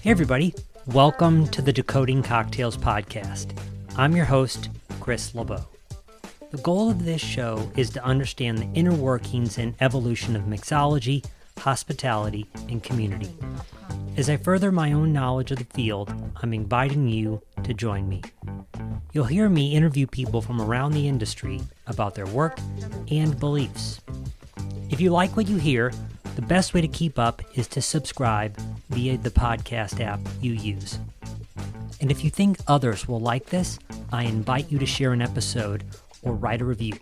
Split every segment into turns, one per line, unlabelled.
Hey everybody, welcome to the Decoding Cocktails podcast. I'm your host, Chris LeBeau. The goal of this show is to understand the inner workings and evolution of mixology, hospitality, and community. As I further my own knowledge of the field, I'm inviting you to join me. You'll hear me interview people from around the industry about their work and beliefs. If you like what you hear, the best way to keep up is to subscribe via the podcast app you use. And if you think others will like this, I invite you to share an episode or write a review.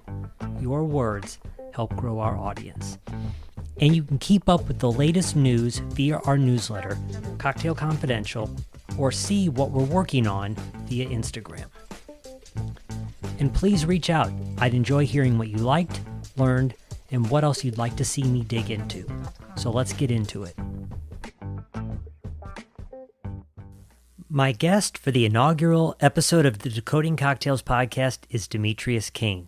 Your words help grow our audience. And you can keep up with the latest news via our newsletter, Cocktail Confidential, or see what we're working on via Instagram. And please reach out. I'd enjoy hearing what you liked, learned, and what else you'd like to see me dig into. So let's get into it. My guest for the inaugural episode of the Decoding Cocktails podcast is Demetrius Cain.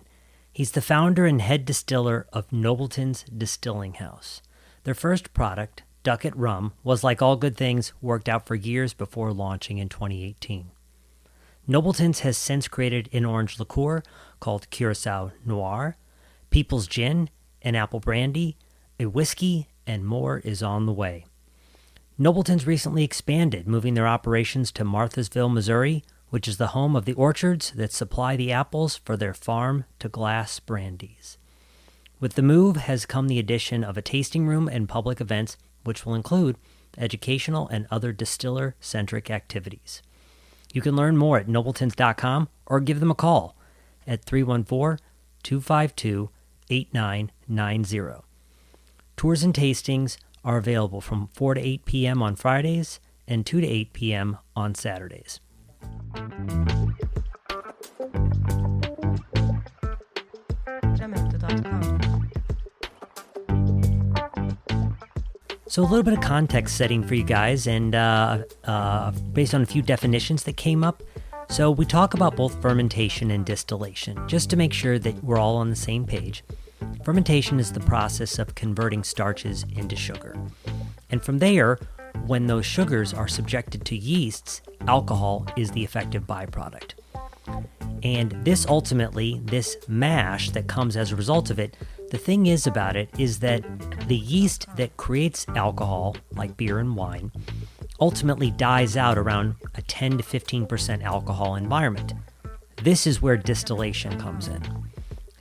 He's the founder and head distiller of Nobletons Distilling House. Their first product, Duckett rum, was, like all good things, worked out for years before launching in 2018. Nobletons has since created an orange liqueur called Curaçao Noir, People's Gin, an apple brandy, a whiskey, and more is on the way. Nobletons recently expanded, moving their operations to Marthasville, Missouri, which is the home of the orchards that supply the apples for their farm-to-glass brandies. With the move has come the addition of a tasting room and public events, which will include educational and other distiller-centric activities. You can learn more at nobletons.com or give them a call at 314-252-8990. Tours and tastings are available from 4 to 8 p.m. on Fridays and 2 to 8 p.m. on Saturdays. So a little bit of context setting for you guys, and based on a few definitions that came up. So we talk about both fermentation and distillation, just to make sure that we're all on the same page. Fermentation is the process of converting starches into sugar. And from there, when those sugars are subjected to yeasts, alcohol is the effective byproduct. And this mash that comes as a result of it, the thing is about it is that the yeast that creates alcohol, like beer and wine, ultimately dies out around a 10 to 15% alcohol environment. This is where distillation comes in.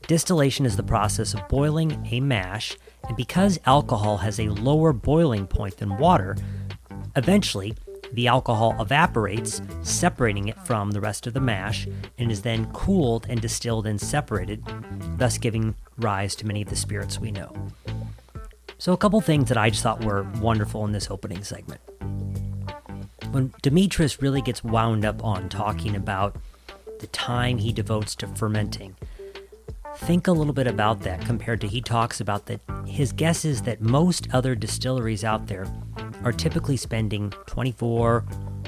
Distillation is the process of boiling a mash, and because alcohol has a lower boiling point than water, eventually the alcohol evaporates, separating it from the rest of the mash, and is then cooled and distilled and separated, thus giving rise to many of the spirits we know. So a couple things that I just thought were wonderful in this opening segment. When Demetrius really gets wound up on talking about the time he devotes to fermenting, think a little bit about that compared to he talks about that his guess is that most other distilleries out there are typically spending 24,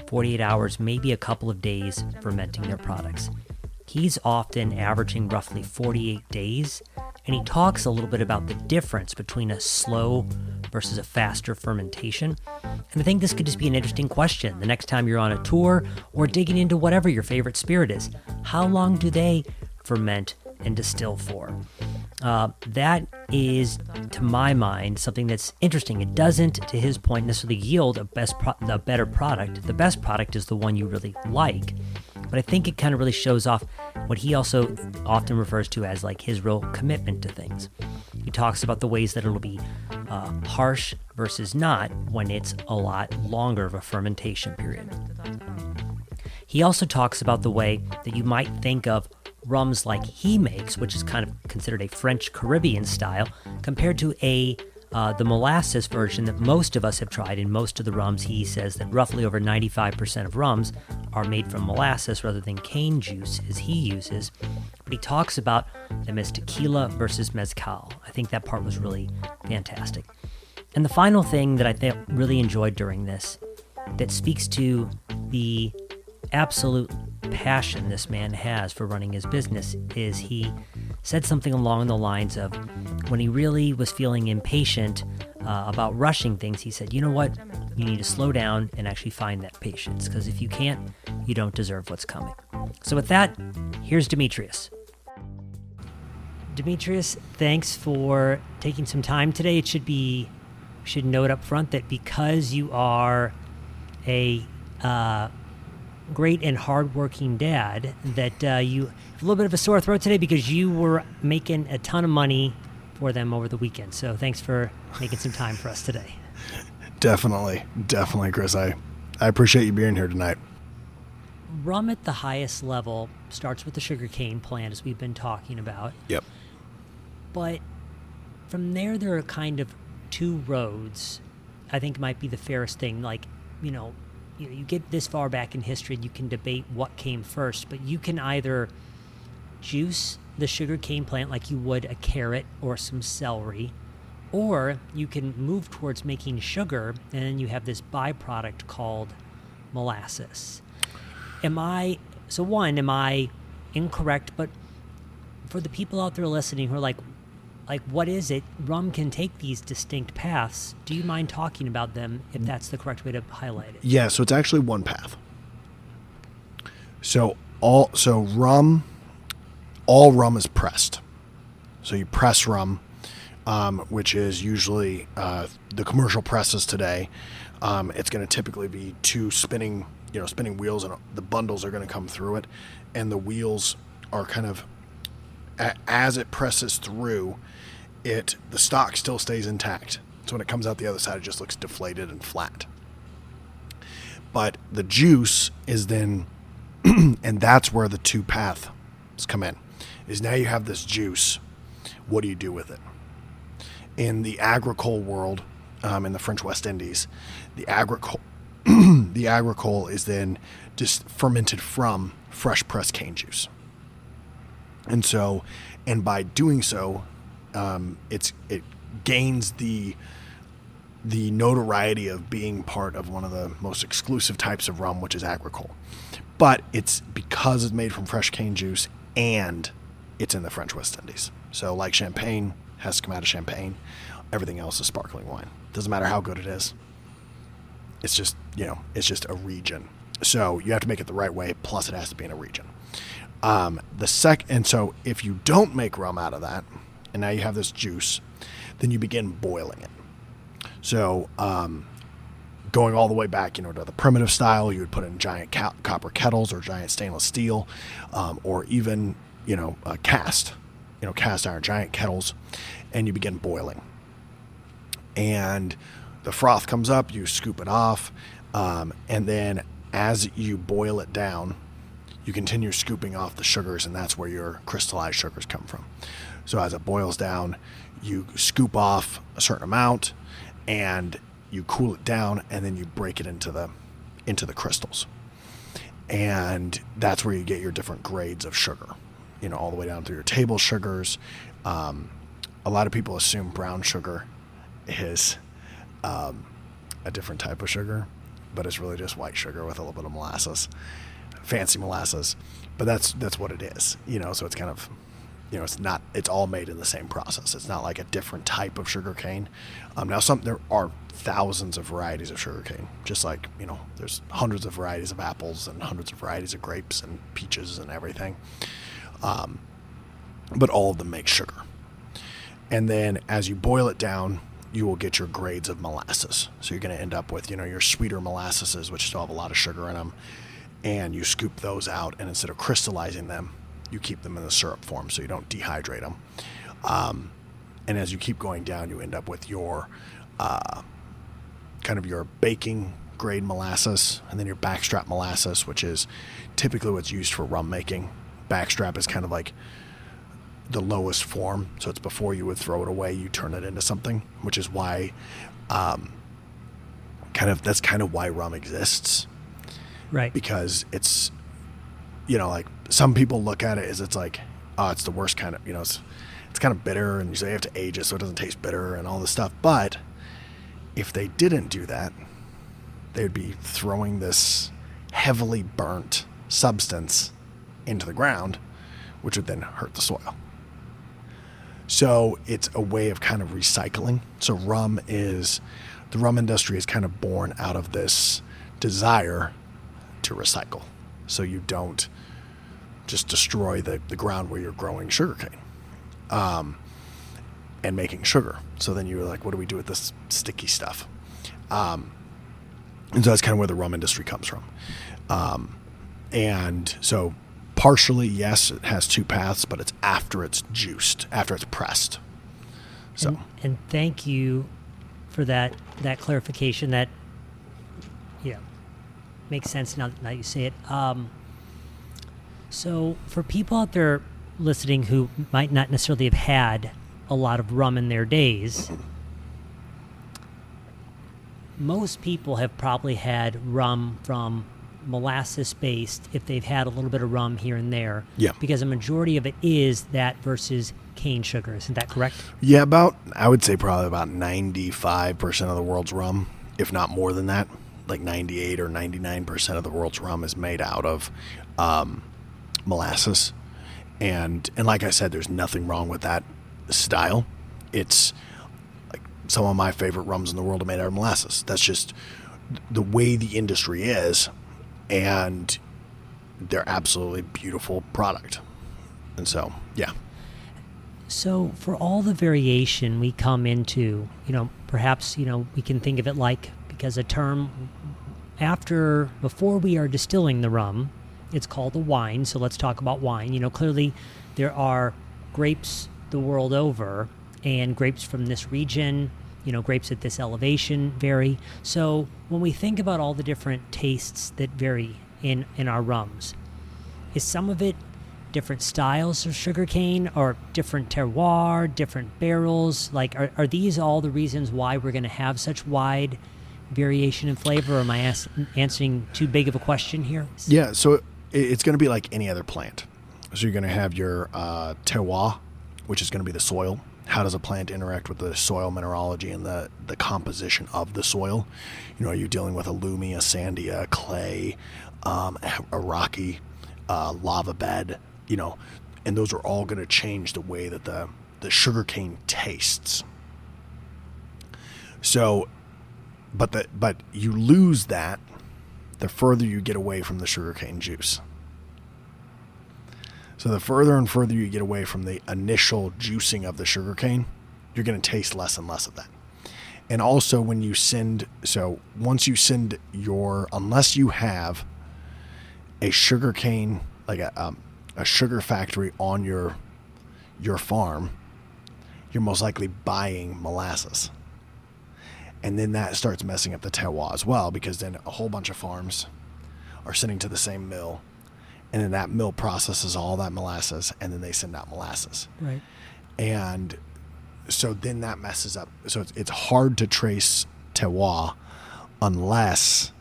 48 hours, maybe a couple of days fermenting their products. He's often averaging roughly 48 days, and he talks a little bit about the difference between a slow versus a faster fermentation. And I think this could just be an interesting question the next time you're on a tour or digging into whatever your favorite spirit is. How long do they ferment and distill for? That is, to my mind, something that's interesting. It doesn't, to his point, necessarily yield a better product. The best product is the one you really like. But I think it kind of really shows off what he also often refers to as like his real commitment to things. He talks about the ways that it'll be harsh versus not when it's a lot longer of a fermentation period. He also talks about the way that you might think of rums like he makes, which is kind of considered a French Caribbean style, compared to the molasses version that most of us have tried. In most of the rums, he says that roughly over 95% of rums are made from molasses rather than cane juice as he uses. But he talks about them as tequila versus mezcal. I think that part was really fantastic. And the final thing that I really enjoyed during this, that speaks to the absolute passion this man has for running his business, is he said something along the lines of when he really was feeling impatient about rushing things, he said, you know what? You need to slow down and actually find that patience, because if you can't, you don't deserve what's coming. So with that, here's Demetrius. Demetrius, thanks for taking some time today. We should note up front that because you are a great and hardworking dad, that you have a little bit of a sore throat today because you were making a ton of money for them over the weekend. So thanks for making some time for us today.
Definitely, Chris. I appreciate you being here tonight.
Rum at the highest level starts with the sugarcane plant, as we've been talking about.
Yep.
But from there are kind of two roads, I think might be the fairest thing. Like, you get this far back in history and you can debate what came first, but you can either juice the sugarcane plant like you would a carrot or some celery, or you can move towards making sugar, and then you have this byproduct called molasses. Am I incorrect? But for the people out there listening who are like, what is it? Rum can take these distinct paths. Do you mind talking about them, if that's the correct way to highlight it?
Yeah, so it's actually one path. All rum is pressed. So you press rum, which is usually the commercial presses today. It's going to typically be two spinning wheels, and the bundles are going to come through it, and the wheels are kind of, as it presses through it, the stock still stays intact. So when it comes out the other side, it just looks deflated and flat. But the juice is then, and that's where the two paths come in, is now you have this juice. What do you do with it? In the agricole world, in the French West Indies, the agricole is then just fermented from fresh pressed cane juice. And by doing so, it gains the notoriety of being part of one of the most exclusive types of rum, which is agricole. But it's because it's made from fresh cane juice and it's in the French West Indies. So like champagne has to come out of Champagne. Everything else is sparkling wine. Doesn't matter how good it is. It's just a region. So you have to make it the right way. Plus it has to be in a region. And so if you don't make rum out of that, and now you have this juice, then you begin boiling it. So, going all the way back, to the primitive style, you would put in giant copper kettles or giant stainless steel, or even, cast iron, giant kettles, and you begin boiling. And the froth comes up, you scoop it off, and then as you boil it down, you continue scooping off the sugars, and that's where your crystallized sugars come from. So as it boils down, you scoop off a certain amount, and you cool it down, and then you break it into the crystals. And that's where you get your different grades of sugar, all the way down through your table sugars. A lot of people assume brown sugar is a different type of sugar, but it's really just white sugar with a little bit of molasses. Fancy molasses, but that's what it is, so it's kind of, it's all made in the same process. It's not like a different type of sugarcane. Now there are thousands of varieties of sugarcane, just like, there's hundreds of varieties of apples and hundreds of varieties of grapes and peaches and everything. But all of them make sugar. And then as you boil it down, you will get your grades of molasses. So you're going to end up with, your sweeter molasses, which still have a lot of sugar in them. And you scoop those out, and instead of crystallizing them, you keep them in the syrup form so you don't dehydrate them. And as you keep going down, you end up with your kind of your baking grade molasses, and then your backstrap molasses, which is typically what's used for rum making. Backstrap is kind of like the lowest form, so it's before you would throw it away, you turn it into something, which is why that's kind of why rum exists.
Right.
Because it's, like some people look at it as it's like, oh, it's the worst kind of, it's kind of bitter, and you say you have to age it so it doesn't taste bitter and all this stuff. But if they didn't do that, they would be throwing this heavily burnt substance into the ground, which would then hurt the soil. So it's a way of kind of recycling. So the rum industry is kind of born out of this desire to recycle. So you don't just destroy the ground where you're growing sugarcane and making sugar. So then you're like, what do we do with this sticky stuff? And so that's kind of where the rum industry comes from. And so partially, yes, it has two paths, but it's after it's juiced, after it's pressed. So
and thank you for that clarification. That makes sense now that you say it. So for people out there listening who might not necessarily have had a lot of rum in their days, most people have probably had rum from molasses based if they've had a little bit of rum here and there.
Yeah.
Because a majority of it is that versus cane sugar. Isn't that correct?
Yeah, I would say probably about 95% of the world's rum, if not more than that, like 98 or 99% of the world's rum is made out of molasses. And like I said, there's nothing wrong with that style. It's like some of my favorite rums in the world are made out of molasses. That's just the way the industry is, and they're absolutely beautiful product. And so, yeah.
So for all the variation we come into, perhaps, we can think of it like, because a term before we are distilling the rum, it's called a wine. So let's talk about wine. Clearly there are grapes the world over, and grapes from this region, grapes at this elevation vary. So when we think about all the different tastes that vary in our rums, is some of it different styles of sugarcane or different terroir, different barrels? Like, are these all the reasons why we're going to have such wide variation in flavor? Or am I answering too big of a question here?
Yeah, so it's going to be like any other plant. So you're going to have your terroir, which is going to be the soil. How does a plant interact with the soil mineralogy and the composition of the soil? Are you dealing with a loamy, a sandy, a clay, a rocky, lava bed? And those are all going to change the way that the sugarcane tastes. So, but you lose that the further you get away from the sugarcane juice. So the further and further you get away from the initial juicing of the sugarcane, you're going to taste less and less of that. And also when you once you send unless you have a sugarcane, like a sugar factory on your farm, you're most likely buying molasses. And then that starts messing up the terroir as well, because then a whole bunch of farms are sending to the same mill, and then that mill processes all that molasses, and then they send out molasses.
Right.
And so then that messes up. So it's hard to trace terroir unless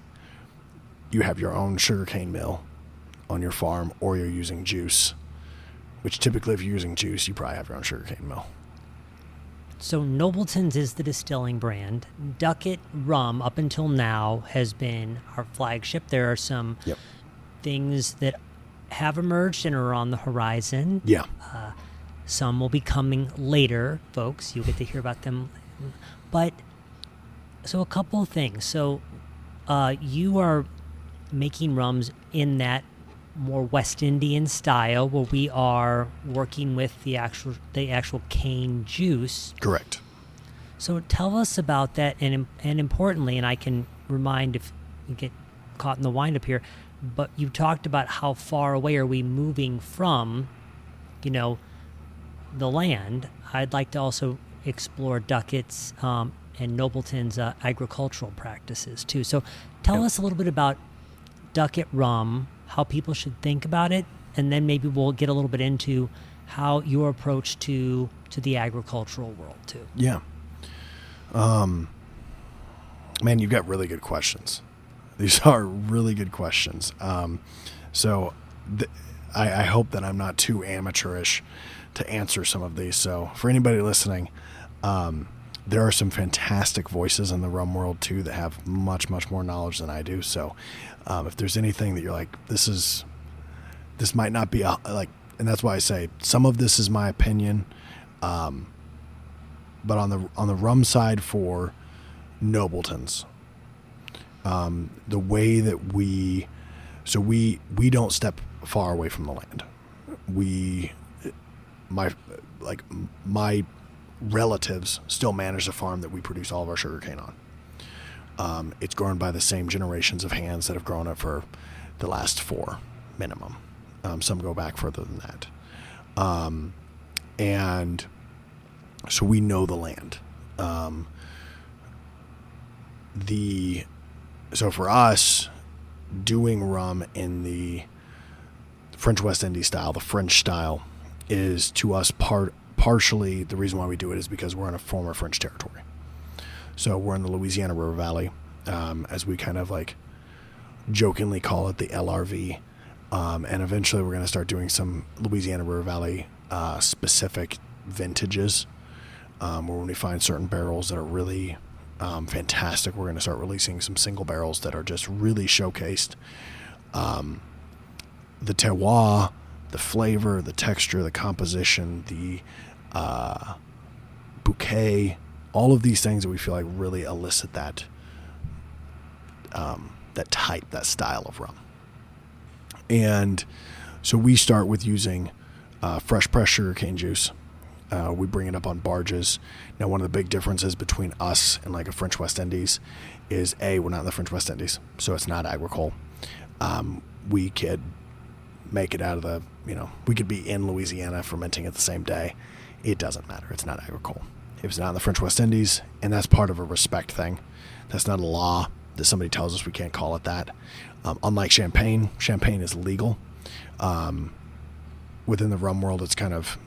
you have your own sugarcane mill on your farm, or you're using juice, which typically if you're using juice, you probably have your own sugarcane mill.
So Nobletons is the distilling brand. Duckett rum, up until now, has been our flagship. There are some things that have emerged and are on the horizon.
Yeah.
Some will be coming later, folks. You'll get to hear about them. But, so a couple of things. So you are making rums in that more West Indian style, where we are working with the actual cane juice.
Correct.
So tell us about that, and importantly, and I can remind if you get caught in the wind-up here, but you talked about how far away are we moving from, the land. I'd like to also explore Duckett's and Nobleton's agricultural practices too. So tell us a little bit about Duckett rum, how people should think about it, and then maybe we'll get a little bit into how your approach to the agricultural world too.
Yeah. Man, you've got really good questions. These are really good questions. So I hope that I'm not too amateurish to answer some of these. So for anybody listening, there are some fantastic voices in the rum world too that have much, much more knowledge than I do. So if there's anything that you're like, this might not be and that's why I say some of this is my opinion. But on the rum side for Nobletons, the way that we don't step far away from the land. My relatives still manage the farm that we produce all of our sugarcane on. It's grown by the same generations of hands that have grown it for the last 4 minimum. Some go back further than that. And so we know the land. So for us, doing rum in the French West Indies style, the French style, is to us partially the reason why we do it is because we're in a former French territory. So we're in the Louisiana River Valley, as we kind of like jokingly call it, the LRV. And eventually we're going to start doing some Louisiana River Valley specific vintages, where when we find certain barrels that are really fantastic, we're going to start releasing some single barrels that are just really showcased. The terroir, the flavor, the texture, the composition, the bouquet, all of these things that we feel like really elicit that type, that style of rum. And so we start with using fresh pressed sugarcane juice. We bring it up on barges. Now, one of the big differences between us and like a French West Indies is we're not in the French West Indies, so it's not agricole. We could make it out of the, we could be in Louisiana fermenting it the same day. It doesn't matter. It's not agricole. If it's not in the French West Indies, and that's part of a respect thing. That's not a law that somebody tells us we can't call it that. Unlike champagne is legal. Within the rum world, it's kind of,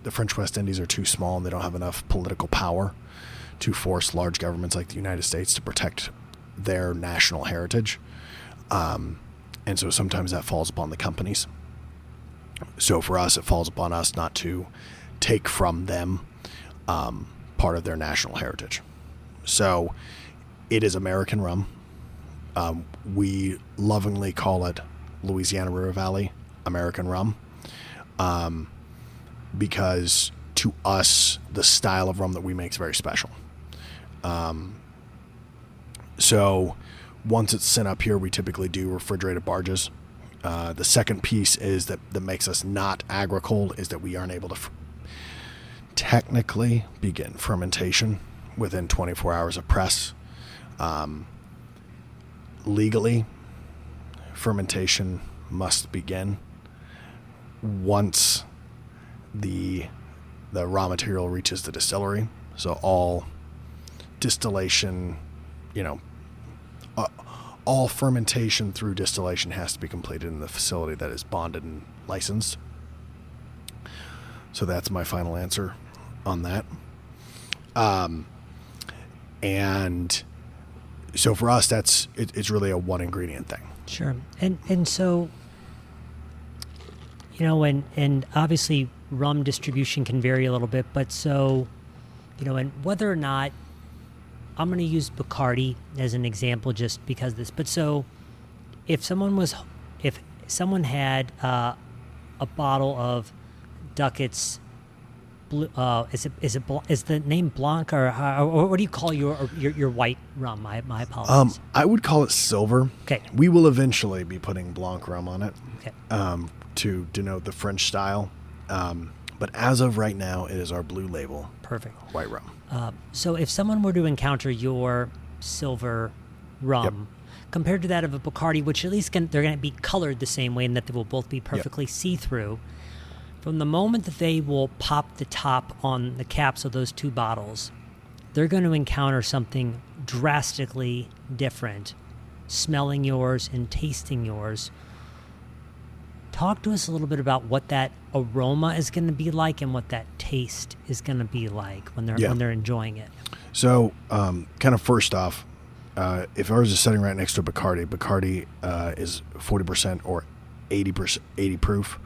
the French West Indies are too small and they don't have enough political power to force large governments like the United States to protect their national heritage. And so sometimes that falls upon the companies. So for us, it falls upon us not to take from them part of their national heritage. So it is American rum. We lovingly call it Louisiana River Valley American rum, because to us, the style of rum that we make is very special. So once it's sent up here, we typically do refrigerated barges. The second piece is that makes us not agricole is that we aren't able to technically begin fermentation within 24 hours of press. Legally, fermentation must begin once the raw material reaches the distillery. So all distillation, all fermentation through distillation has to be completed in the facility that is bonded and licensed. So that's my final answer on that. And so for us, it's really a one ingredient thing.
Sure. And so, and obviously rum distribution can vary a little bit, but so, and whether or not, I'm going to use Bacardi as an example just because of this, but so if someone had a bottle of Duckett's blue, is the name Blanc or what do you call your white rum? My apologies.
I would call it silver.
Okay.
We will eventually be putting Blanc rum on it.
Okay.
To denote the French style. But as of right now, it is our blue label.
Perfect.
White rum.
So if someone were to encounter your silver rum, compared to that of a Bacardi, which at least they're going to be colored the same way and that they will both be perfectly see-through, from the moment that they will pop the top on the caps of those two bottles, they're going to encounter something drastically different, smelling yours and tasting yours. Talk to us a little bit about what that aroma is going to be like and what that taste is going to be like when they're enjoying it.
So, kind of first off, if ours is sitting right next to a Bacardi is 40% or 80 proof,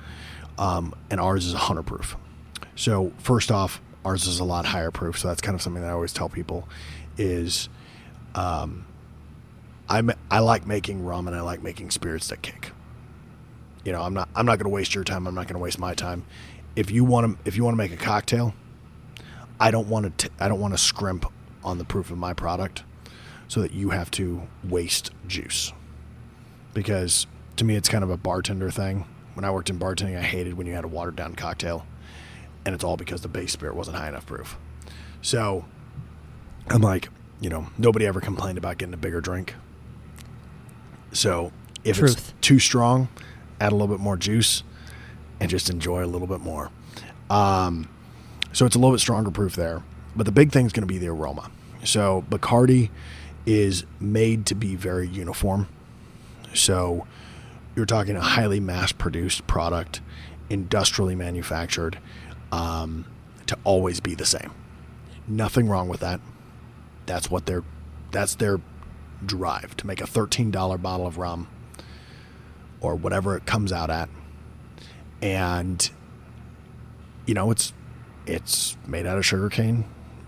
and ours is 100 proof. So first off, ours is a lot higher proof. So that's kind of something that I always tell people is, I like making rum and I like making spirits that kick. I'm not going to waste your time. I'm not going to waste my time. if you want to make a cocktail, I don't want to scrimp on the proof of my product so that you have to waste juice. Because to me, it's kind of a bartender thing. When I worked in bartending, I hated when you had a watered down cocktail, and it's all because the base spirit wasn't high enough proof. So I'm like, nobody ever complained about getting a bigger drink. So if it's too strong, add a little bit more juice and just enjoy a little bit more. So it's a little bit stronger proof there. But the big thing is going to be the aroma. So Bacardi is made to be very uniform. So you're talking a highly mass-produced product, industrially manufactured, to always be the same. Nothing wrong with that. That's their drive, to make a $13 bottle of rum or whatever it comes out at. And it's made out of sugarcane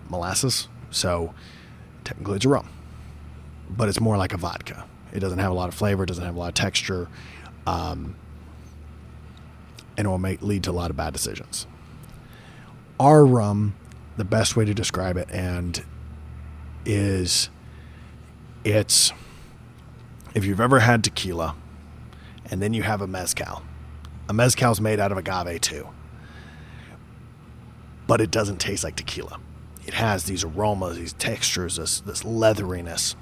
molasses, so technically it's a rum, but it's more like a vodka. It doesn't have a lot of flavor, it doesn't have a lot of texture, and it will lead to a lot of bad decisions. Our rum, the best way to describe it is if you've ever had tequila and then you have a mezcal is made out of agave too, but it doesn't taste like tequila. It has these aromas, these textures, this leatheriness.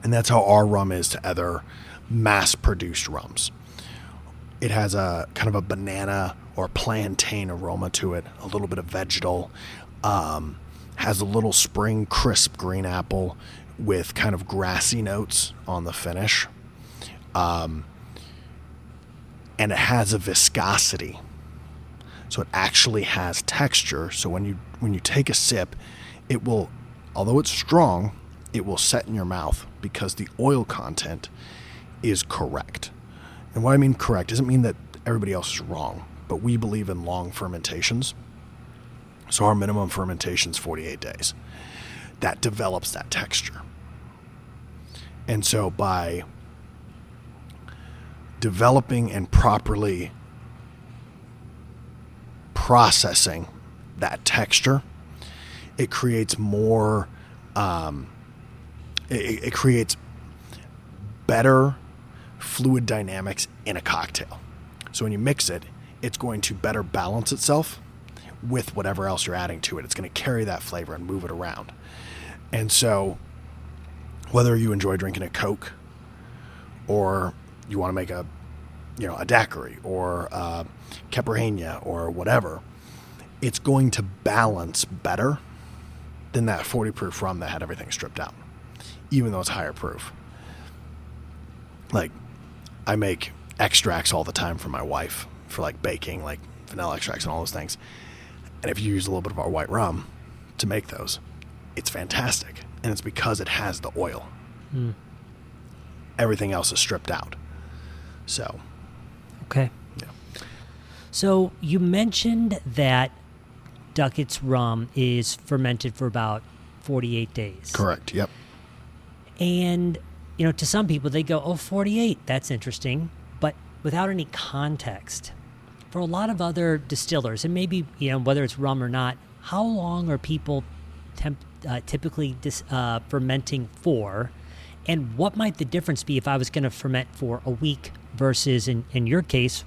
And that's how our rum is to other mass-produced rums. It has a kind of a banana or plantain aroma to it, a little bit of vegetal, has a little spring crisp green apple with kind of grassy notes on the finish. And it has a viscosity. So it actually has texture. So when you take a sip, it will, although it's strong, it will set in your mouth because the oil content is correct. And what I mean correct doesn't mean that everybody else is wrong, but we believe in long fermentations. So our minimum fermentation is 48 days. That develops that texture. And so by developing and properly processing that texture, it creates more, it creates better fluid dynamics in a cocktail. So when you mix it, it's going to better balance itself with whatever else you're adding to it. It's going to carry that flavor and move it around. And so whether you enjoy drinking a Coke or you want to make a daiquiri or a Caipirinha or whatever, it's going to balance better than that 40 proof rum that had everything stripped out, even though it's higher proof. Like, I make extracts all the time for my wife for like baking, like vanilla extracts and all those things. And if you use a little bit of our white rum to make those, it's fantastic. And it's because it has the oil. Everything else is stripped out. So.
Okay.
Yeah.
So you mentioned that Duckett's rum is fermented for about 48 days.
Correct. Yep.
And, to some people, they go, 48, that's interesting. But without any context, for a lot of other distillers, and maybe, whether it's rum or not, how long are people typically fermenting for? And what might the difference be if I was going to ferment for a week versus, in your case,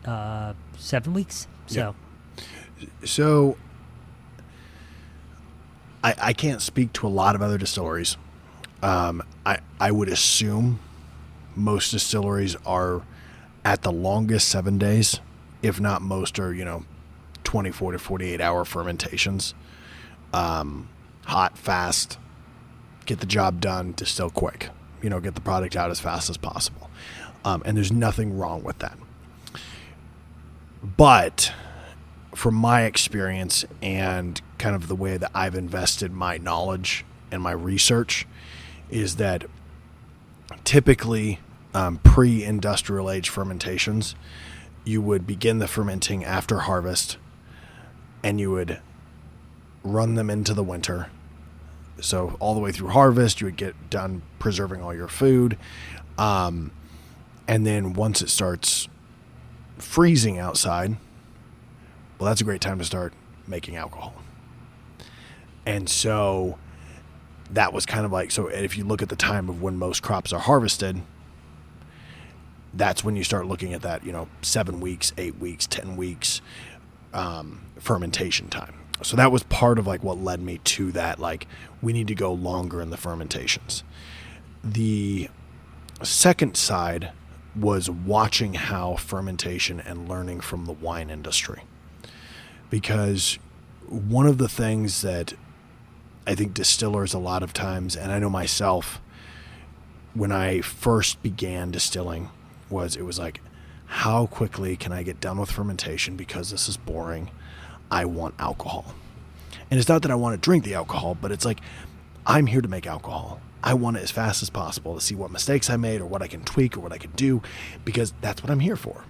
7 weeks?
So I can't speak to a lot of other distilleries. I would assume most distilleries are at the longest 7 days, if not most are, 24 to 48 hour fermentations. Hot, fast, get the job done, distill quick, get the product out as fast as possible. And there's nothing wrong with that. But from my experience and kind of the way that I've invested my knowledge and my research is that typically pre-industrial age fermentations, you would begin the fermenting after harvest and you would run them into the winter. So all the way through harvest, you would get done preserving all your food. And then once it starts freezing outside, Well, that's a great time to start making alcohol. And so that was kind of like, so if you look at the time of when most crops are harvested, that's when you start looking at that, 7 weeks, 8 weeks, 10 weeks fermentation time. So that was part of like what led me to that, like we need to go longer in the fermentations. The second side was watching how fermentation and learning from the wine industry. Because one of the things that I think distillers a lot of times, and I know myself, when I first began distilling, it was like, how quickly can I get done with fermentation because this is boring? I want alcohol. And it's not that I want to drink the alcohol, but it's like, I'm here to make alcohol. I want it as fast as possible to see what mistakes I made or what I can tweak or what I can do, because that's what I'm here for.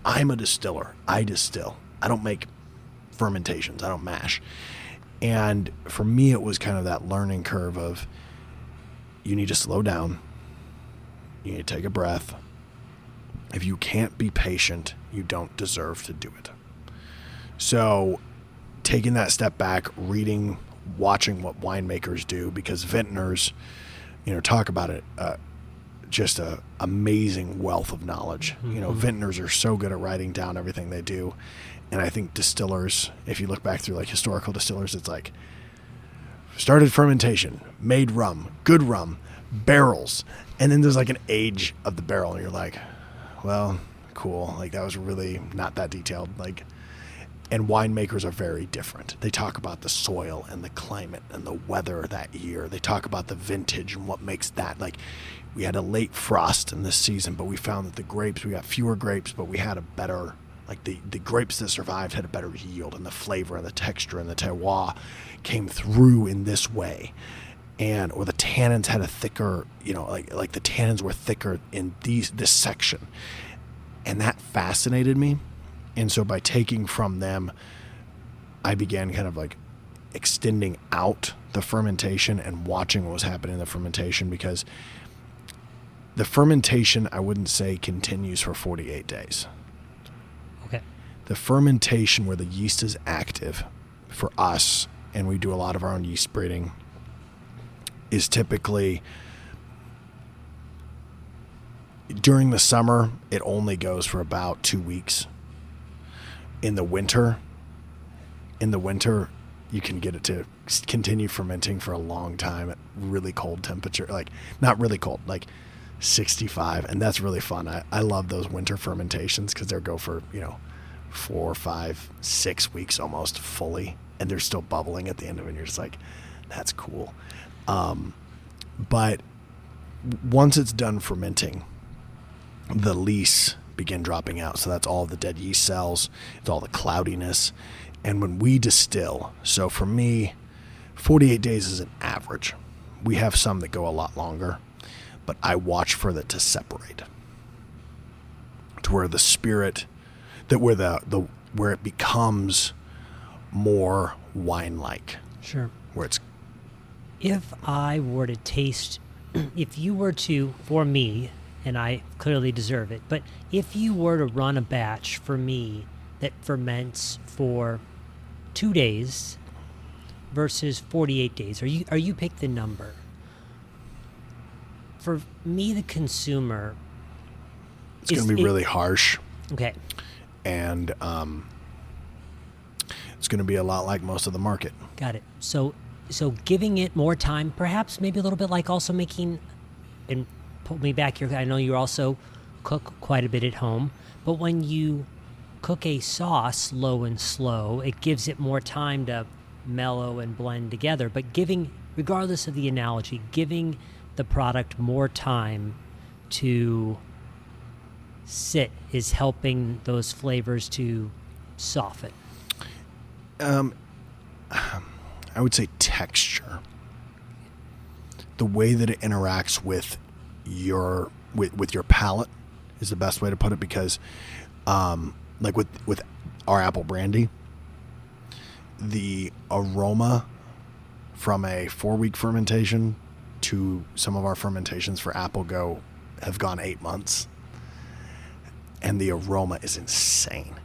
I'm a distiller. I distill. I don't make fermentations. I don't mash. And for me, it was kind of that learning curve of, you need to slow down. You need to take a breath. If you can't be patient, you don't deserve to do it. So taking that step back, reading, watching what winemakers do, because vintners, talk about it, just a amazing wealth of knowledge.
Mm-hmm.
Vintners are so good at writing down everything they do. And I think distillers, if you look back through like historical distillers, it's like started fermentation, made rum, good rum, barrels. And then there's like an age of the barrel. And you're like, well, cool. Like that was really not that detailed. Like, and winemakers are very different. They talk about the soil and the climate and the weather that year. They talk about the vintage and what makes that. Like we had a late frost in this season, but we found that we got fewer grapes, but we had a better, like the grapes that survived had a better yield, and the flavor and the texture and the terroir came through in this way. Or the tannins had a thicker, like the tannins were thicker in this section. And that fascinated me. And so by taking from them, I began kind of like extending out the fermentation and watching what was happening in the fermentation, because the fermentation, I wouldn't say continues for 48 days.
Okay.
The fermentation where the yeast is active for us, and we do a lot of our own yeast breeding, is typically during the summer, it only goes for about 2 weeks. In the winter, you can get it to continue fermenting for a long time at really cold temperature, like not really cold, like 65. And that's really fun. I love those winter fermentations because they'll go for, 4, 5, 6 weeks almost fully. And they're still bubbling at the end of it. And you're just like, that's cool. But once it's done fermenting, the lees begin dropping out. So that's all the dead yeast cells. It's all the cloudiness. And when we distill, so for me, 48 days is an average. We have some that go a lot longer, but I watch for that to separate, to where the spirit, where it becomes more wine-like.
Sure.
Where it's,
if I were to taste, if you were to, for me, and I clearly deserve it, but if you were to run a batch for me that ferments for 2 days versus 48 days, are you pick the number? For me, the consumer,
it's going to be really harsh.
Okay.
And it's going to be a lot like most of the market.
Got it. So giving it more time, perhaps maybe a little bit like also making, and pull me back here, I know you also cook quite a bit at home, but when you cook a sauce low and slow, it gives it more time to mellow and blend together. But giving, regardless of the analogy, giving the product more time to sit is helping those flavors to soften.
I would say texture. The way that it interacts with your palate is the best way to put it, because like with our apple brandy, the aroma from a 4-week fermentation to some of our fermentations for apple have gone 8 months, and the aroma is insane.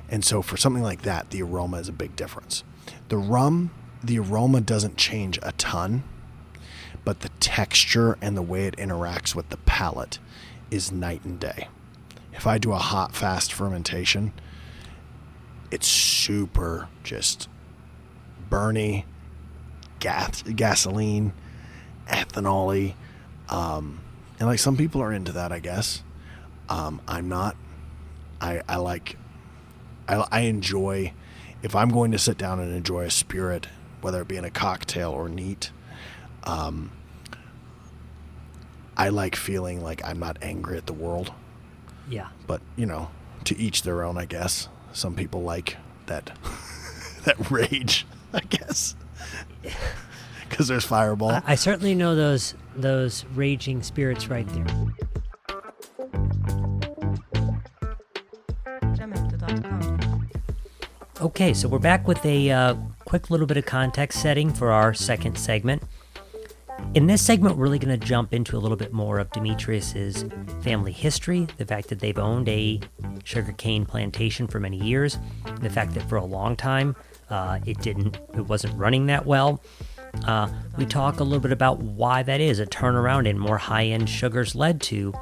And so for something like that, the aroma is a big difference. The rum, the aroma doesn't change a ton, but the texture and the way it interacts with the palate is night and day. If I do a hot, fast fermentation, it's super just burny, gasoline, ethanol-y. And like some people are into that, I guess. I'm not. I enjoy, if I'm going to sit down and enjoy a spirit, whether it be in a cocktail or neat, I like feeling like I'm not angry at the world.
Yeah.
But, to each their own, I guess. Some people like that that rage, I guess. Because there's Fireball.
I certainly know those raging spirits right there. Okay, so we're back with a quick little bit of context setting for our second segment. In this segment, we're really going to jump into a little bit more of Demetrius's family history, the fact that they've owned a sugarcane plantation for many years, the fact that for a long time it wasn't running that well. We talk a little bit about why that is. A turnaround in more high-end sugars led to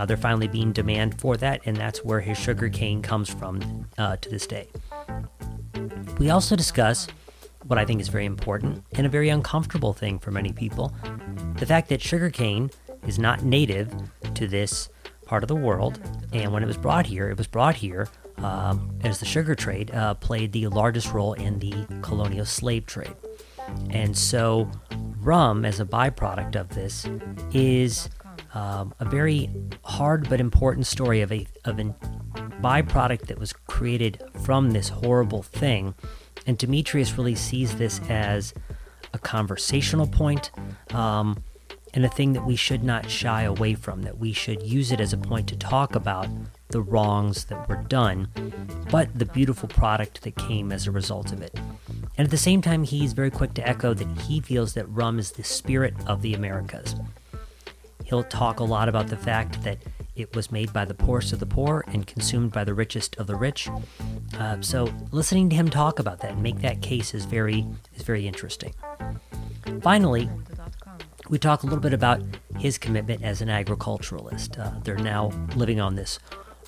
there finally being demand for that, and that's where his sugarcane comes from to this day. We also discuss what I think is very important and a very uncomfortable thing for many people, the fact that sugarcane is not native to this part of the world, and when it was brought here as the sugar trade played the largest role in the colonial slave trade. And so rum, as a byproduct of this, is a very hard but important story of a byproduct that was created from this horrible thing. And Demetrius really sees this as a conversational point, and a thing that we should not shy away from, that we should use it as a point to talk about the wrongs that were done, but the beautiful product that came as a result of it. And at the same time, he's very quick to echo that he feels that rum is the spirit of the Americas. He'll talk a lot about the fact that it was made by the poorest of the poor and consumed by the richest of the rich. So listening to him talk about that and make that case is very interesting. Finally, we talk a little bit about his commitment as an agriculturalist. They're now living on this.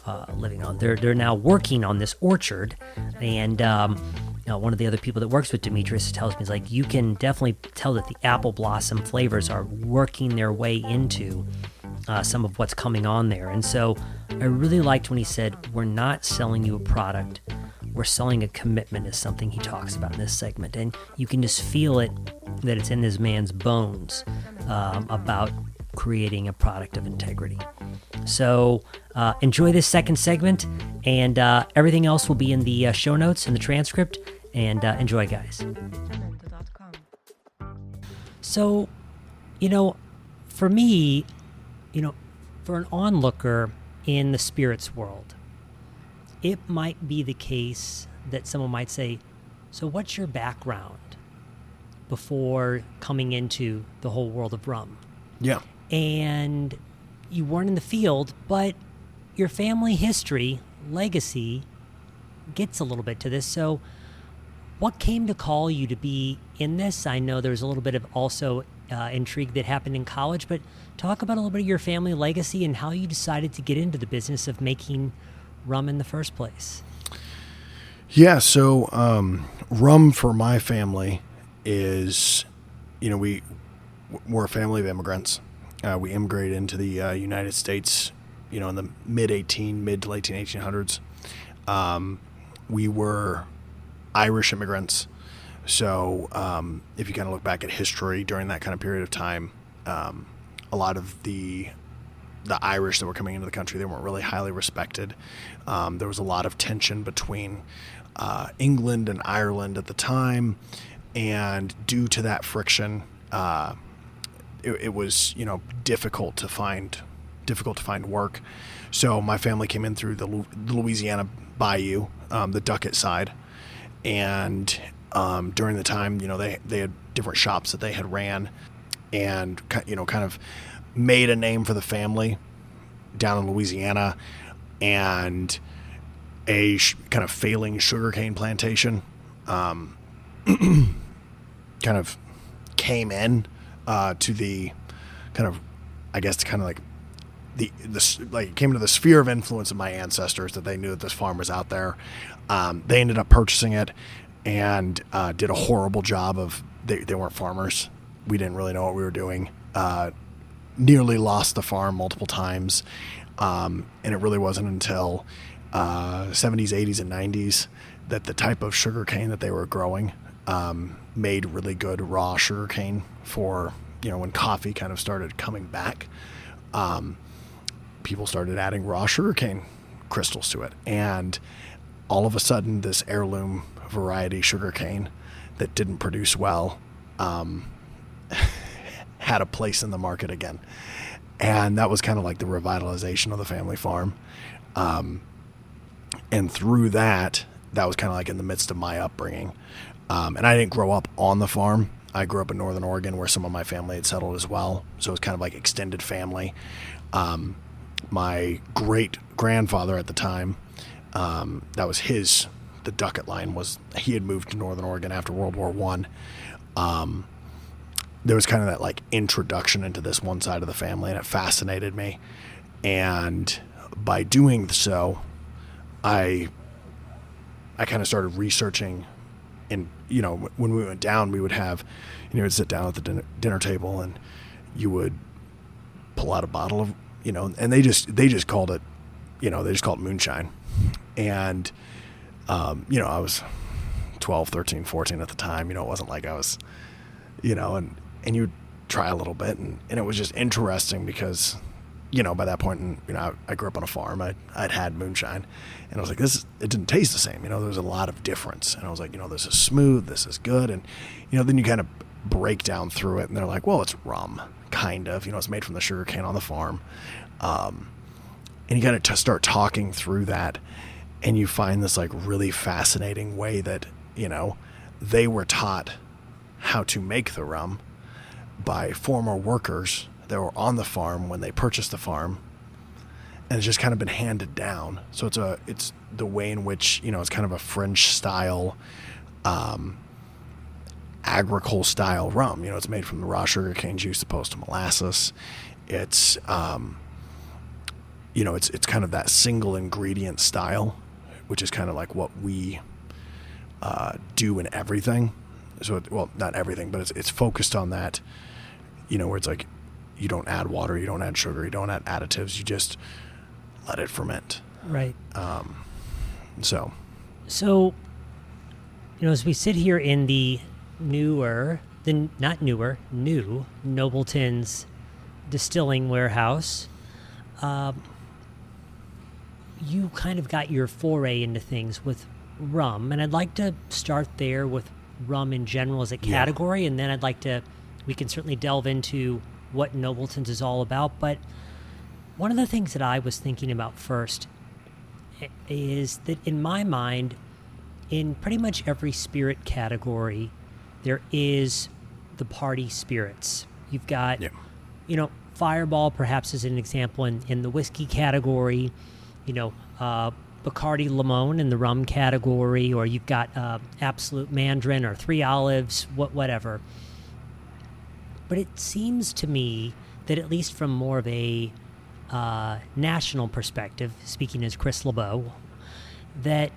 They're now working on this orchard, and one of the other people that works with Demetrius tells me, is like, you can definitely tell that the apple blossom flavors are working their way into some of what's coming on there. And so I really liked when he said, we're not selling you a product, we're selling a commitment, is something he talks about in this segment. And you can just feel it, that it's in this man's bones about creating a product of integrity. So enjoy this second segment, and everything else will be in the show notes and the transcript. And enjoy, guys. So, for me, for an onlooker in the spirits world, it might be the case that someone might say, so what's your background before coming into the whole world of rum?
Yeah.
And you weren't in the field, but your family history, legacy, gets a little bit to this. So what came to call you to be in this? I know there's a little bit of also intrigue that happened in college, but talk about a little bit of your family legacy and how you decided to get into the business of making rum in the first place.
Yeah, so rum for my family is, we're a family of immigrants. We immigrated into the United States, in the mid to late 1800s. We were Irish immigrants. So if you kind of look back at history during that kind of period of time, a lot of the Irish that were coming into the country, they weren't really highly respected. There was a lot of tension between England and Ireland at the time, and due to that friction, it was difficult to find work. So my family came in through the Louisiana Bayou, the Duckett side, and during the time, they had different shops that they had ran, and kind of made a name for the family down in Louisiana. And a kind of failing sugarcane plantation kind of came in to the kind of, I guess, kind of like like came into the sphere of influence of my ancestors, that they knew that this farm was out there. They ended up purchasing it and did a horrible job of, they weren't farmers. We didn't really know what we were doing. Nearly lost the farm multiple times. And it really wasn't until 70s, 80s, and 90s that the type of sugar cane that they were growing made really good raw sugar cane for, when coffee kind of started coming back. People started adding raw sugarcane crystals to it. And all of a sudden, this heirloom variety sugarcane that didn't produce well had a place in the market again. And that was kind of like the revitalization of the family farm. And through that was kind of like in the midst of my upbringing. And I didn't grow up on the farm. I grew up in Northern Oregon, where some of my family had settled as well. So it was kind of like extended family. My great grandfather at the time, that was the Duckett line, he had moved to Northern Oregon after World War I. There was kind of that like introduction into this one side of the family, and it fascinated me. And by doing so, I kind of started researching. And, when we went down, we would have, we'd sit down at the dinner table, and you would pull out a bottle of, and they just called it, they just called it moonshine. And, I was 12, 13, 14 at the time. It wasn't like I was, and you'd try a little bit, and it was just interesting because, by that point, I grew up on a farm. I'd had moonshine, and I was like, it didn't taste the same. There was a lot of difference. And I was like, this is smooth, this is good. And, then you kind of break down through it, and they're like, well, it's rum, kind of. It's made from the sugar cane on the farm. And you kind of start talking through that, and you find this like really fascinating way that, they were taught how to make the rum by former workers that were on the farm when they purchased the farm, and it's just kind of been handed down. So it's the way in which, it's kind of a French style, agricole style rum. It's made from the raw sugar cane juice opposed to molasses. It's, it's kind of that single ingredient style, which is kind of like what we do in everything. So, not everything, but it's focused on that, where it's like, you don't add water, you don't add sugar, you don't add additives, you just let it ferment.
Right.
So,
as we sit here in the new Nobletons Distilling Warehouse, you kind of got your foray into things with rum, and I'd like to start there with rum in general as a category, and then we can certainly delve into what Nobletons is all about. But one of the things that I was thinking about first is that in my mind, in pretty much every spirit category, there is the party spirits. You've got, Fireball perhaps as an example in the whiskey category, Bacardi Limon in the rum category, or you've got Absolute Mandarin or Three Olives, whatever. But it seems to me that at least from more of a national perspective, speaking as Chris LeBeau, that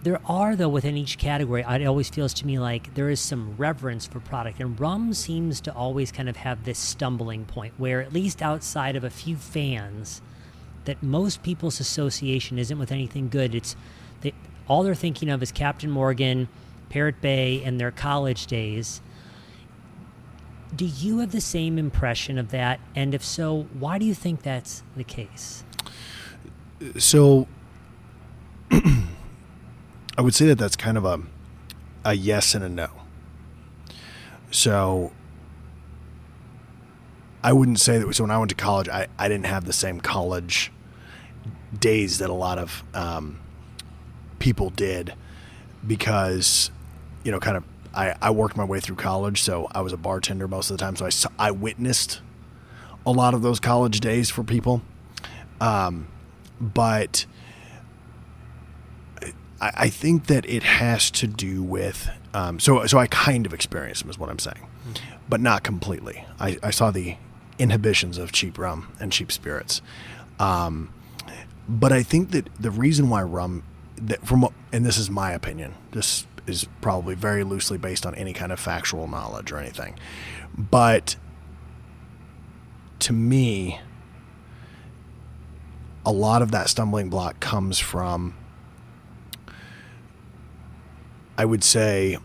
there are, though, within each category, it always feels to me like there is some reverence for product. And rum seems to always kind of have this stumbling point where, at least outside of a few fans, that most people's association isn't with anything good. All they're thinking of is Captain Morgan, Parrot Bay, and their college days. Do you have the same impression of that? And if so, why do you think that's the case?
So I would say that that's kind of a yes and a no. So I wouldn't say that. So when I went to college, I didn't have the same college days that a lot of people did, because, kind of, I worked my way through college, so I was a bartender most of the time. So I witnessed a lot of those college days for people. But I think that it has to do with so I kind of experienced them is what I'm saying, but not completely. I saw the inhibitions of cheap rum and cheap spirits, but I think that the reason why rum, and this is my opinion, this is probably very loosely based on any kind of factual knowledge or anything, but to me, a lot of that stumbling block comes from, I would say,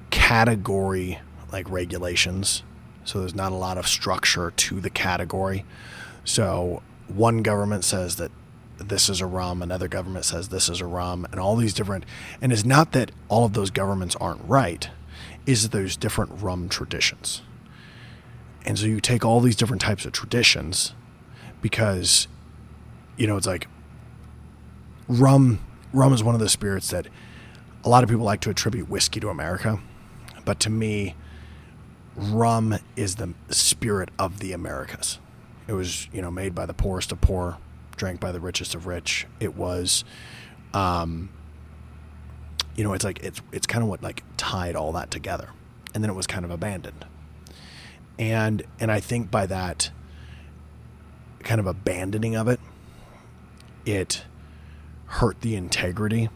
category like regulations. So there's not a lot of structure to the category. So one government says that this is a rum, another government says this is a rum, and all these different, and it's not that all of those governments aren't right, is that there's different rum traditions. And so you take all these different types of traditions because, it's like rum is one of the spirits that a lot of people like to attribute whiskey to America. But to me, rum is the spirit of the Americas. It was, made by the poorest of poor, drank by the richest of rich. It was, it's like, it's kind of what like tied all that together. And then it was kind of abandoned. And I think by that kind of abandoning of it, it hurt the integrity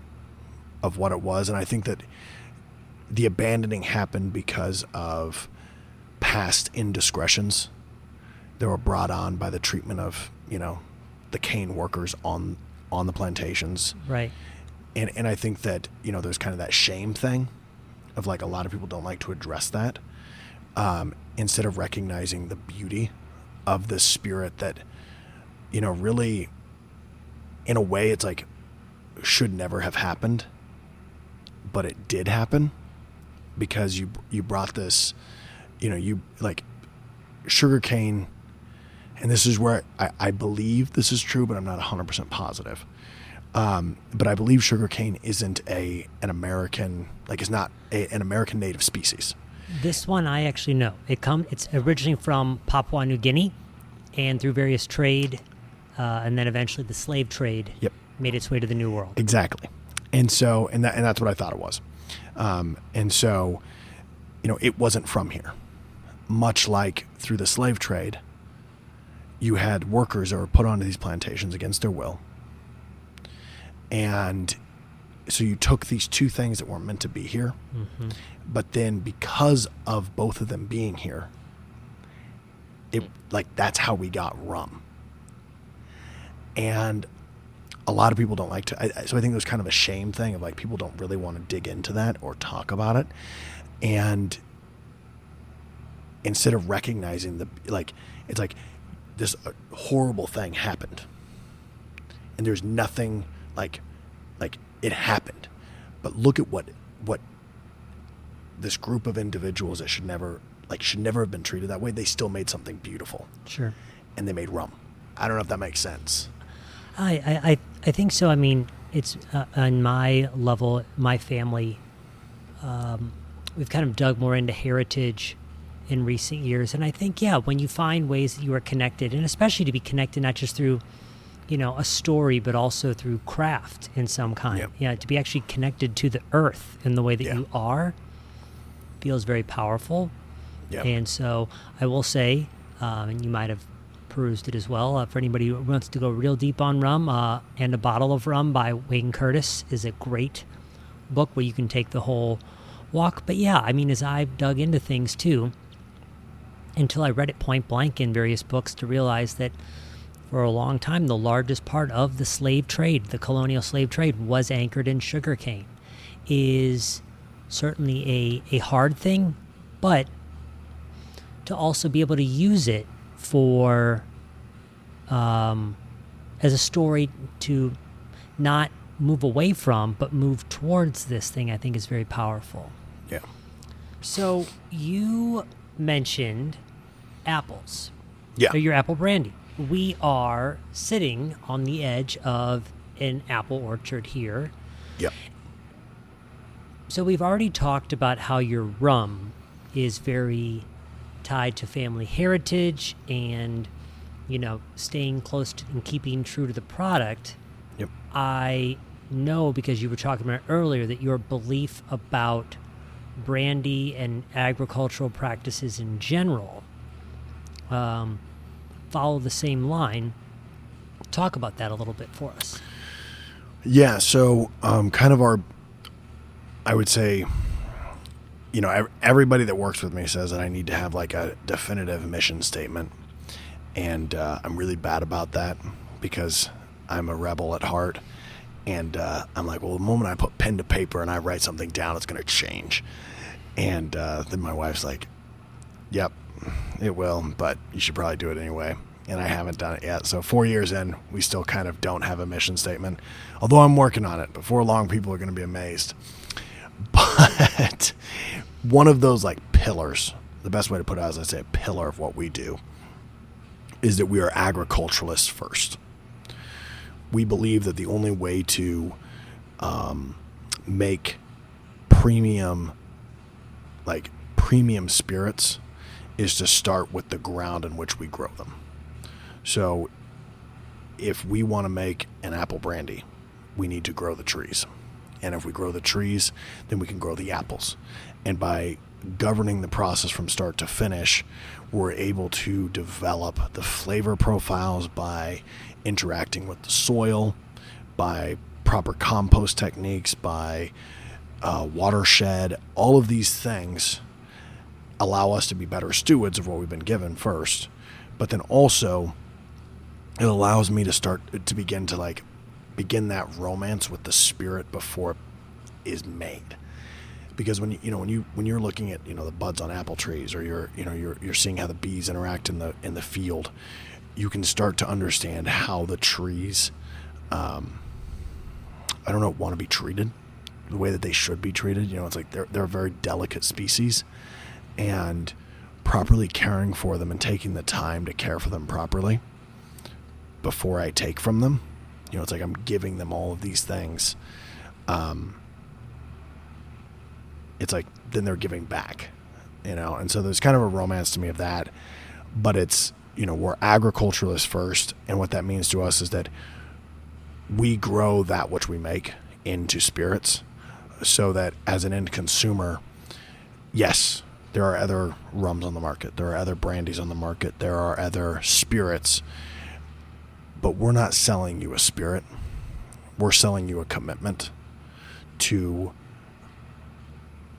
of what it was. And I think that the abandoning happened because of past indiscretions that were brought on by the treatment of, the cane workers on the plantations.
Right.
And I think that, there's kind of that shame thing of like a lot of people don't like to address that. Instead of recognizing the beauty of this spirit that, really, in a way, it's like should never have happened, but it did happen because you brought this, you like sugarcane, and this is where I believe this is true, but I'm not 100% positive. But I believe sugarcane isn't an American, like it's not an American native species.
This one I actually know. It's originally from Papua New Guinea, and through various trade, and then eventually the slave trade made its way to the New World.
Exactly. And so, and that's what I thought it was. And so, it wasn't from here. Much like through the slave trade, you had workers that were put onto these plantations against their will. And so you took these two things that weren't meant to be here, but then because of both of them being here, that's how we got rum. And a lot of people don't like to, so I think there's kind of a shame thing of like people don't really want to dig into that or talk about it. And instead of recognizing it's like this horrible thing happened and there's nothing like it happened, but look at what this group of individuals that should never have been treated that way, they still made something beautiful.
Sure.
And they made rum. I don't know if that makes sense.
I think so. I mean, it's on my level, my family, we've kind of dug more into heritage in recent years. And I think, when you find ways that you are connected, and especially to be connected not just through, a story, but also through craft in some kind.
Yep.
To be actually connected to the earth in the way that you are feels very powerful.
Yep.
And so I will say, and you might have perused it as well, for anybody who wants to go real deep on rum, And a Bottle of Rum by Wayne Curtis is a great book where you can take the whole walk. But as I've dug into things too, until I read it point blank in various books to realize that for a long time, the largest part of the slave trade, the colonial slave trade, was anchored in sugarcane, is certainly a hard thing, but to also be able to use it for as a story to not move away from, but move towards this thing, I think is very powerful.
Yeah.
So you mentioned apples.
Yeah.
Or your apple brandy. We are sitting on the edge of an apple orchard here.
Yep.
So we've already talked about how your rum is very tied to family heritage and, staying close to and keeping true to the product.
Yep.
I know, because you were talking about earlier, that your belief about brandy and agricultural practices in general follow the same line. Talk about that a little bit for us.
Yeah, so kind of I would say, everybody that works with me says that I need to have like a definitive mission statement. And I'm really bad about that because I'm a rebel at heart. And I'm like, well, the moment I put pen to paper and I write something down, it's going to change. And then my wife's like, yep, it will, but you should probably do it anyway. And I haven't done it yet. So 4 years in, we still kind of don't have a mission statement. Although I'm working on it. Before long, people are going to be amazed. But one of those like pillars, the best way to put it is I'd say a pillar of what we do, is that we are agriculturalists first. We believe that the only way to make premium spirits is to start with the ground in which we grow them. So if we want to make an apple brandy, we need to grow the trees. And if we grow the trees, then we can grow the apples. And by governing the process from start to finish, we're able to develop the flavor profiles by interacting with the soil, by proper compost techniques, by watershed. All of these things allow us to be better stewards of what we've been given first, but then also it allows me to begin that romance with the spirit before it is made. Because when you're looking at the buds on apple trees, or you're seeing how the bees interact in the field, you can start to understand how the trees want to be treated the way that they should be treated. It's like they're a very delicate species, and properly caring for them and taking the time to care for them properly before I take from them, it's like I'm giving them all of these things. It's like then they're giving back, and so there's kind of a romance to me of that. But it's, we're agriculturalists first, and what that means to us is that we grow that which we make into spirits, so that as an end consumer, yes, there are other rums on the market, there are other brandies on the market, there are other spirits, but we're not selling you a spirit. We're selling you a commitment to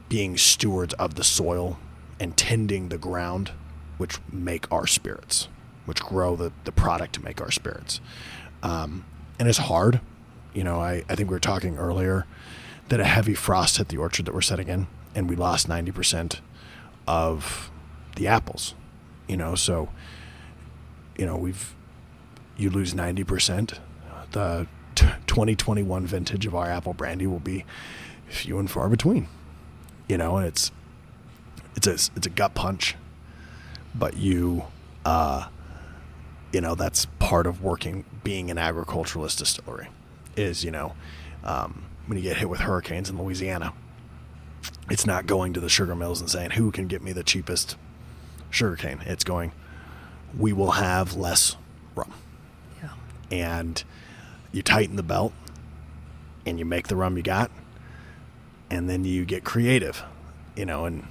being stewards of the soil and tending the ground, which make our spirits, which grow the product to make our spirits. And it's hard. I think we were talking earlier that a heavy frost hit the orchard that we're setting in, and we lost 90% of the apples. So you lose 90%. The 2021 vintage of our apple brandy will be few and far between. And it's a gut punch, but that's part of being an agriculturalist distillery is, when you get hit with hurricanes in Louisiana, it's not going to the sugar mills and saying, who can get me the cheapest sugarcane? It's going, we will have less rum.
Yeah.
And you tighten the belt and you make the rum you got, and then you get creative, and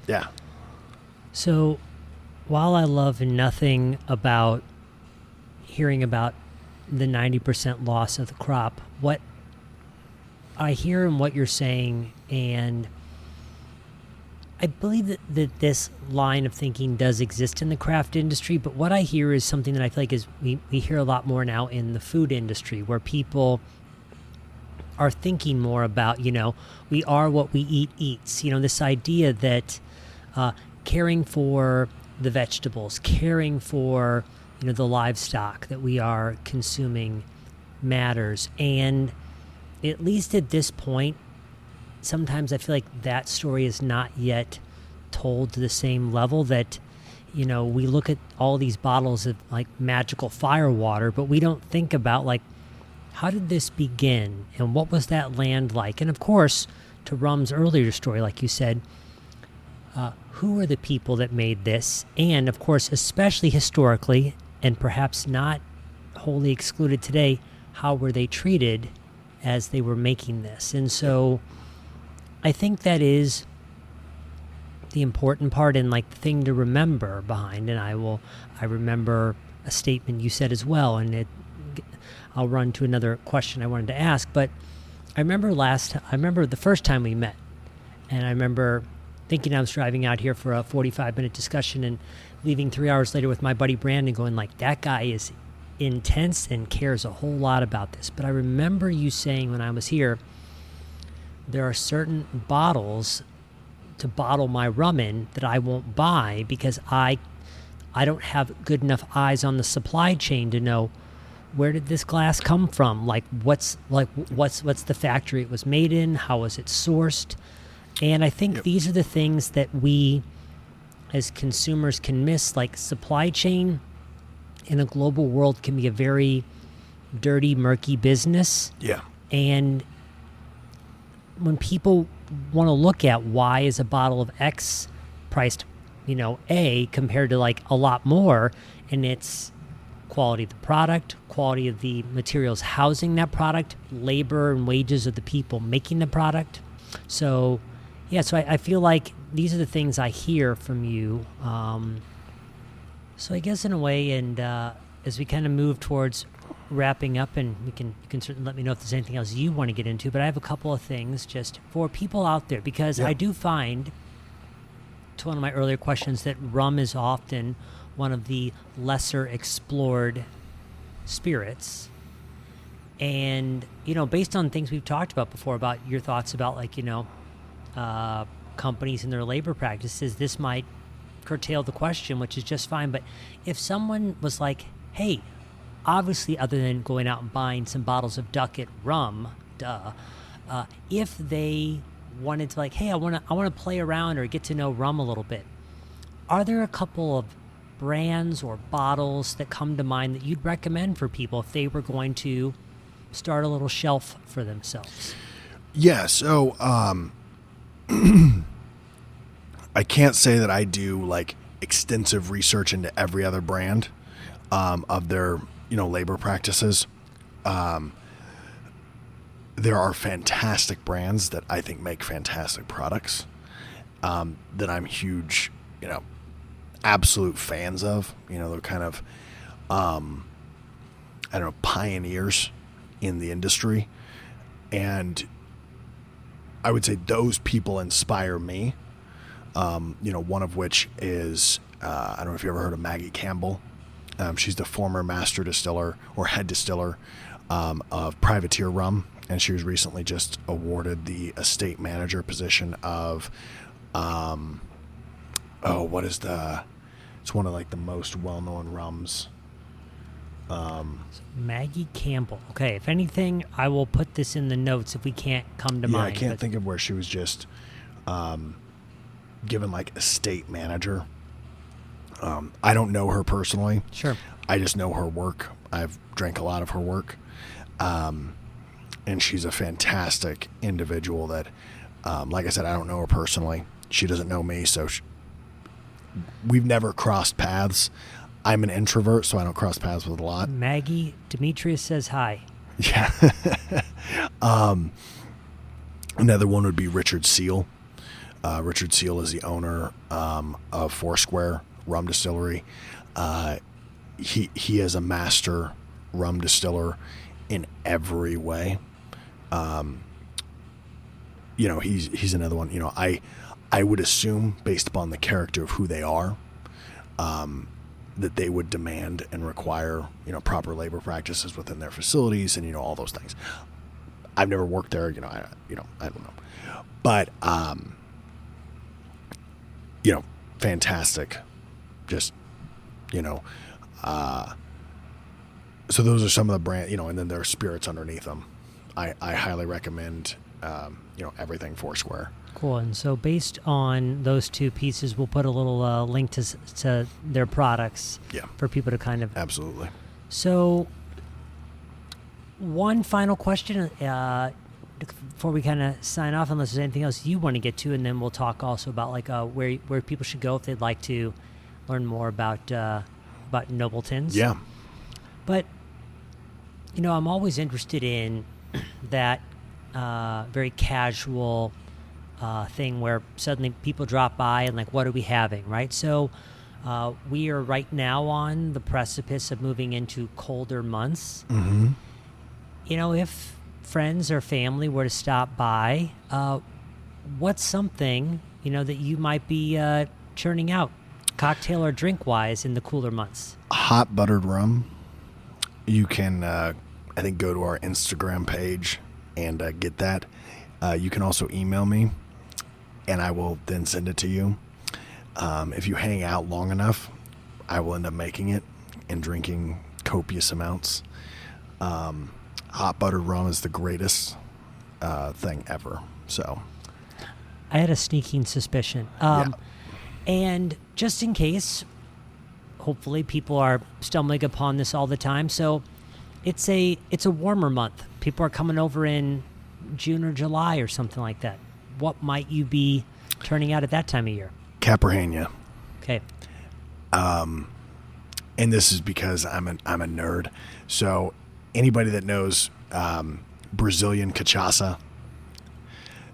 yeah.
So while I love nothing about hearing about the 90% loss of the crop, what I hear in what you're saying, and I believe that this line of thinking does exist in the craft industry, but what I hear is something that I feel like is we hear a lot more now in the food industry, where people are thinking more about, we are what we eat eats. This idea that caring for the vegetables, caring for, the livestock that we are consuming matters. And at least at this point, sometimes I feel like that story is not yet told to the same level. That, we look at all these bottles of like magical fire water, but we don't think about like, how did this begin and what was that land like? And of course, to Rum's earlier story, like you said, who are the people that made this? And of course, especially historically, and perhaps not wholly excluded today, how were they treated as they were making this. And so I think that is the important part and like the thing to remember behind. And I remember a statement you said as well, and I'll run to another question I wanted to ask, but I remember the first time we met, and I remember thinking I was driving out here for a 45-minute discussion and leaving 3 hours later with my buddy Brandon going like, that guy is intense and cares a whole lot about this. But I remember you saying when I was here, there are certain bottles to bottle my rum in that I won't buy because I don't have good enough eyes on the supply chain to know where did this glass come from? What's the factory it was made in? How was it sourced? And I think these are the things that we as consumers can miss. Like supply chain in a global world can be a very dirty, murky business.
Yeah.
And when people want to look at why is a bottle of X priced, A compared to like a lot more, and it's quality of the product, quality of the materials housing that product, labor and wages of the people making the product. So I feel like these are the things I hear from you. So I guess in a way, and as we kind of move towards wrapping up, and you can certainly let me know if there's anything else you want to get into, but I have a couple of things just for people out there, because I do find, to one of my earlier questions, that rum is often one of the lesser explored spirits. And, based on things we've talked about before, about your thoughts about companies and their labor practices, this might curtail the question, which is just fine. But if someone was like, hey, obviously other than going out and buying some bottles of Duckett rum, if they wanted to hey, I want to play around or get to know rum a little bit, are there a couple of brands or bottles that come to mind that you'd recommend for people if they were going to start a little shelf for themselves?
Yeah, so I can't say that I do extensive research into every other brand of their labor practices. There are fantastic brands that I think make fantastic products that I'm huge, absolute fans of. They're kind of pioneers in the industry, and I would say those people inspire me. One of which is I don't know if you ever heard of Maggie Campbell. She's the former master distiller or head distiller of Privateer Rum, and she was recently just awarded the estate manager position of it's one of the most well-known rums.
Maggie Campbell. Okay, if anything, I will put this in the notes if we can't come to mind.
I can't think of where she was just given estate manager. I don't know her personally.
Sure.
I just know her work. I've drank a lot of her work. And she's a fantastic individual that, like I said, I don't know her personally. She doesn't know me, so we've never crossed paths. I'm an introvert, so I don't cross paths with a lot.
Maggie, Demetrius says hi.
Yeah. Another one would be Richard Seal. Richard Seal is the owner of Foursquare Rum Distillery. He is a master rum distiller in every way. He's another one. I would assume, based upon the character of who they are, that they would demand and require proper labor practices within their facilities and all those things. I've never worked there. I don't know, but fantastic. Just so those are some of the brand, and then there are spirits underneath them. I highly recommend everything Foursquare.
Cool. And so based on those two pieces, we'll put a little link to their products for people to kind of...
Absolutely.
So one final question before we kind of sign off, unless there's anything else you want to get to, and then we'll talk also about where people should go if they'd like to learn more about Nobletons.
Yeah.
But I'm always interested in that very casual thing where suddenly people drop by and like, what are we having, right? So we are right now on the precipice of moving into colder months.
Mm-hmm.
If friends or family were to stop by, what's something, that you might be churning out, cocktail or drink-wise, in the cooler months?
Hot buttered rum. You can, I think, go to our Instagram page and get that. You can also email me, and I will then send it to you. If you hang out long enough, I will end up making it and drinking copious amounts. Hot buttered rum is the greatest thing ever. So,
I had a sneaking suspicion. And just in case, hopefully people are stumbling upon this all the time. So it's a warmer month. People are coming over in June or July or something like that. What might you be turning out at that time of year?
Caprahania.
Okay.
And this is because I'm a nerd. So anybody that knows Brazilian cachaça.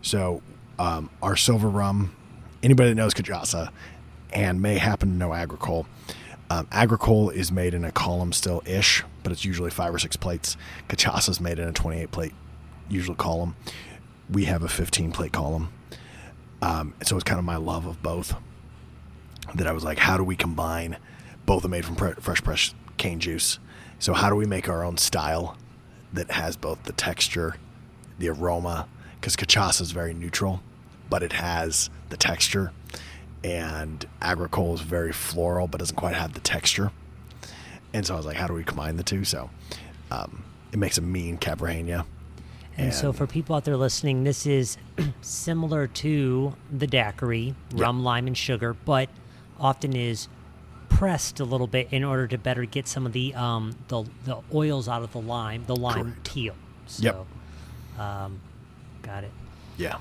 So our silver rum. Anybody that knows cachaça and may happen to know agricole. Agricole is made in a column still-ish, but it's usually 5 or 6 plates. Cachaça is made in a 28-plate, usual column. We have a 15-plate column. So it's kind of my love of both. That I was like, how do we combine? Both are made from fresh cane juice. So how do we make our own style that has both the texture, the aroma? Because cachaça is very neutral, but it has the texture. And agricole is very floral, but doesn't quite have the texture. And so I was like, how do we combine the two? So it makes a mean Caprahania.
And so for people out there listening, this is similar to the daiquiri, rum, lime, and sugar, but often is pressed a little bit in order to better get some of the oils out of the lime
Correct.
peel. So, got it.
Yeah.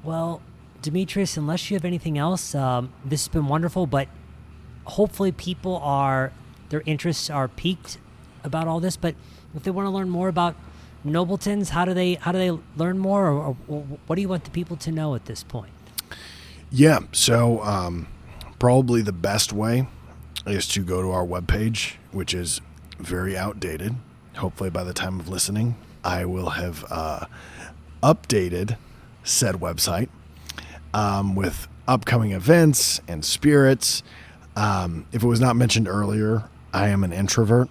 Well, Demetrius, unless you have anything else, this has been wonderful, but hopefully their interests are piqued about all this. But if they want to learn more about Nobletons, how do they learn more, or what do you want the people to know at this point?
Yeah, so probably the best way is to go to our webpage, which is very outdated. Hopefully by the time of listening, I will have updated said website with upcoming events and spirits. If it was not mentioned earlier, I am an introvert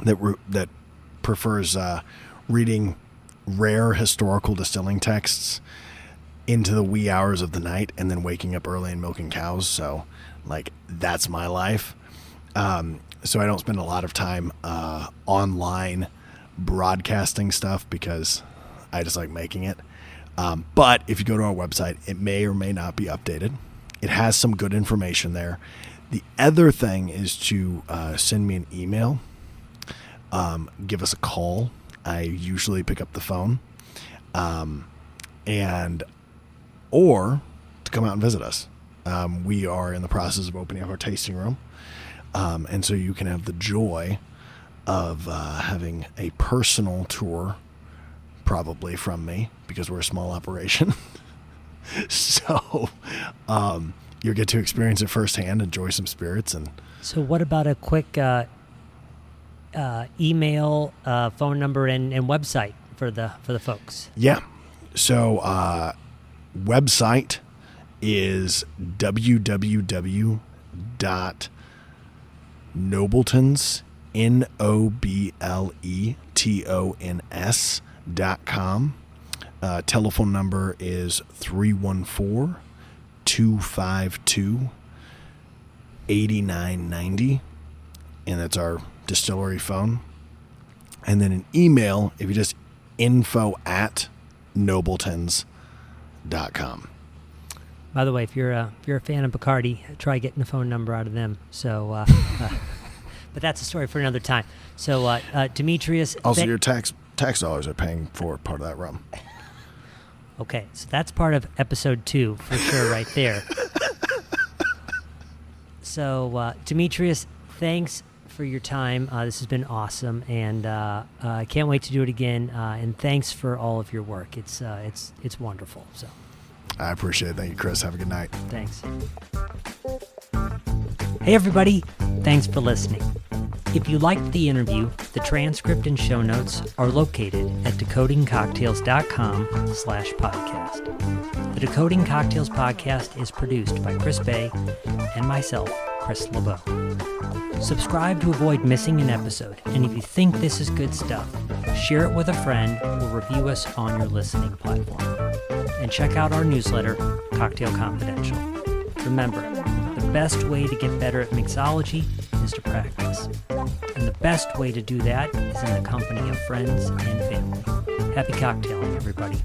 that prefers reading rare historical distilling texts into the wee hours of the night and then waking up early and milking cows. So, that's my life. So I don't spend a lot of time online broadcasting stuff because I just like making it. But if you go to our website, it may or may not be updated. It has some good information there. The other thing is to send me an email. Give us a call. I usually pick up the phone. Or to come out and visit us. We are in the process of opening up our tasting room. And so you can have the joy of having a personal tour, probably from me, because we're a small operation. So you'll get to experience it firsthand, enjoy some spirits.
So what about a quick email, phone number, and website for the folks?
Yeah. So website is www.nobletons, nobletons.com. Telephone number is 314-252-8990. And that's our distillery phone. And then an email, if you just info@nobletons.com.
By the way, if you're a fan of Bacardi, try getting a phone number out of them. So, but that's a story for another time. So, Demetrius.
Also, your tax dollars are paying for part of that rum.
Okay, so that's part of episode 2 for sure, right there. So, Demetrius, thanks for your time. This has been awesome, and I can't wait to do it again. And thanks for all of your work. It's wonderful. So
I appreciate it. Thank you, Chris. Have a good night.
Thanks. Hey, everybody. Thanks for listening. If you liked the interview, the transcript and show notes are located at decodingcocktails.com/podcast. The Decoding Cocktails podcast is produced by Chris Bay and myself, Chris LeBeau. Subscribe to avoid missing an episode, and if you think this is good stuff, share it with a friend or review us on your listening platform. And check out our newsletter, Cocktail Confidential. Remember, the best way to get better at mixology is to practice. And the best way to do that is in the company of friends and family. Happy cocktailing, everybody.